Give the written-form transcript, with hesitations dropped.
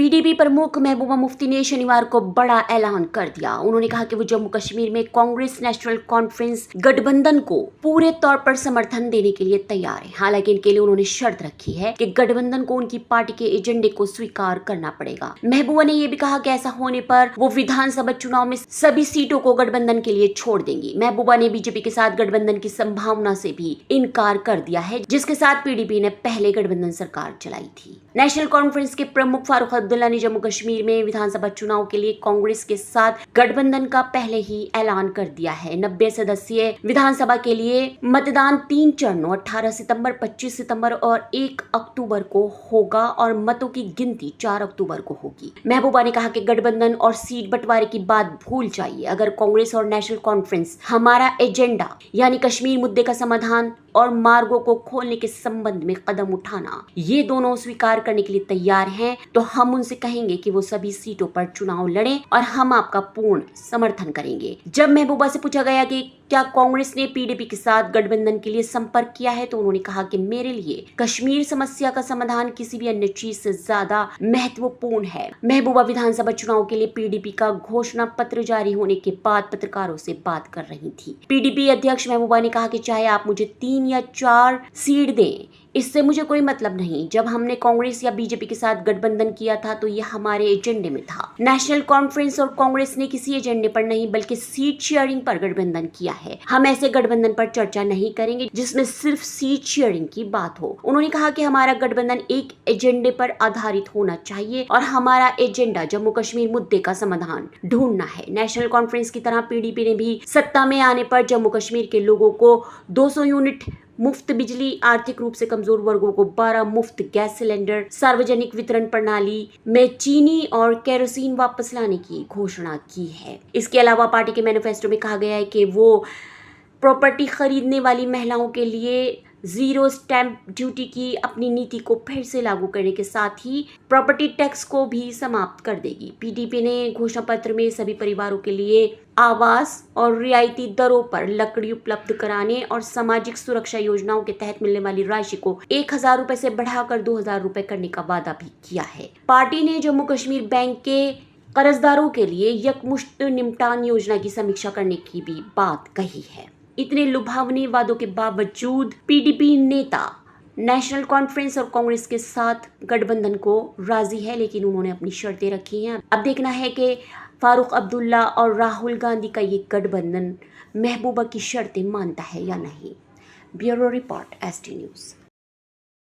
PDP प्रमुख महबूबा मुफ्ती ने शनिवार को बड़ा ऐलान कर दिया। उन्होंने कहा कि वो जम्मू कश्मीर में कांग्रेस नेशनल कॉन्फ्रेंस गठबंधन को पूरे तौर पर समर्थन देने के लिए तैयार है। हालांकि इनके लिए उन्होंने शर्त रखी है कि गठबंधन को उनकी पार्टी के एजेंडे को स्वीकार करना पड़ेगा। महबूबा ने यह भी कहा कि ऐसा होने पर वो विधानसभा चुनाव में सभी सीटों को गठबंधन के लिए छोड़ देंगी। महबूबा ने बीजेपी के साथ गठबंधन की संभावना से भी इनकार कर दिया है, जिसके साथ पीडीपी ने पहले गठबंधन सरकार चलाई थी। नेशनल कॉन्फ्रेंस के प्रमुख फारूक अब्दुल्ला ने जम्मू कश्मीर में विधानसभा चुनाव के लिए कांग्रेस के साथ गठबंधन का पहले ही ऐलान कर दिया है। 90 सदस्यीय विधानसभा के लिए मतदान 3 चरणों 18 सितंबर, 25 सितंबर और 1 अक्टूबर को होगा और मतों की गिनती 4 अक्टूबर को होगी। महबूबा ने कहा कि गठबंधन और सीट बंटवारे की बात भूल जाइए। अगर कांग्रेस और नेशनल कॉन्फ्रेंस हमारा एजेंडा यानी कश्मीर मुद्दे का समाधान और मार्गों को खोलने के संबंध में कदम उठाना ये दोनों स्वीकार करने के लिए तैयार हैं, तो हम उनसे कहेंगे कि वो सभी सीटों पर चुनाव लड़ें और हम आपका पूर्ण समर्थन करेंगे। जब महबूबा से पूछा गया कि क्या कांग्रेस ने पीडीपी के साथ गठबंधन के लिए संपर्क किया है, तो उन्होंने कहा कि मेरे लिए कश्मीर समस्या का समाधान किसी भी अन्य चीज से ज्यादा महत्वपूर्ण है। महबूबा विधानसभा चुनाव के लिए पीडीपी का घोषणा पत्र जारी होने के बाद पत्रकारों से बात कर रही थी। पीडीपी अध्यक्ष महबूबा ने कहा कि चाहे आप मुझे 3 या 4 सीट दें, इससे मुझे कोई मतलब नहीं। जब हमने कांग्रेस या बीजेपी के साथ गठबंधन किया था तो यह हमारे एजेंडे में था। नेशनल कॉन्फ्रेंस और कांग्रेस ने किसी एजेंडे पर नहीं बल्कि सीट शेयरिंग पर गठबंधन किया है। हम ऐसे गठबंधन पर चर्चा नहीं करेंगे जिसमें सिर्फ सीट शेयरिंग की बात हो। उन्होंने कहा कि हमारा गठबंधन एक एजेंडे पर आधारित होना चाहिए और हमारा एजेंडा जम्मू कश्मीर मुद्दे का समाधान ढूंढना है। नेशनल कॉन्फ्रेंस की तरह पीडीपी ने भी सत्ता में आने पर जम्मू कश्मीर के लोगों को 200 यूनिट मुफ्त बिजली, आर्थिक रूप से कमजोर वर्गों को 12 मुफ्त गैस सिलेंडर, सार्वजनिक वितरण प्रणाली में चीनी और केरोसिन वापस लाने की घोषणा की है। इसके अलावा पार्टी के मैनिफेस्टो में कहा गया है कि वो प्रॉपर्टी खरीदने वाली महिलाओं के लिए 0 स्टैंप ड्यूटी की अपनी नीति को फिर से लागू करने के साथ ही प्रॉपर्टी टैक्स को भी समाप्त कर देगी। पीडीपी ने घोषणा पत्र में सभी परिवारों के लिए आवास और रियायती दरों पर लकड़ी उपलब्ध कराने और सामाजिक सुरक्षा योजनाओं के तहत मिलने वाली राशि को 1000 रुपए से बढ़ाकर 2000 रुपए करने का वादा भी किया है। पार्टी ने जम्मू कश्मीर बैंक के कर्जदारों के लिए यकमुश्त निपटान योजना की समीक्षा करने की भी बात कही है। इतने लुभावने वादों के बावजूद पीडीपी नेता नेशनल कॉन्फ्रेंस और कांग्रेस के साथ गठबंधन को राजी है, लेकिन उन्होंने अपनी शर्तें रखी हैं। अब देखना है कि फारूक अब्दुल्ला और राहुल गांधी का ये गठबंधन महबूबा की शर्तें मानता है या नहीं। Bureau report, ST news.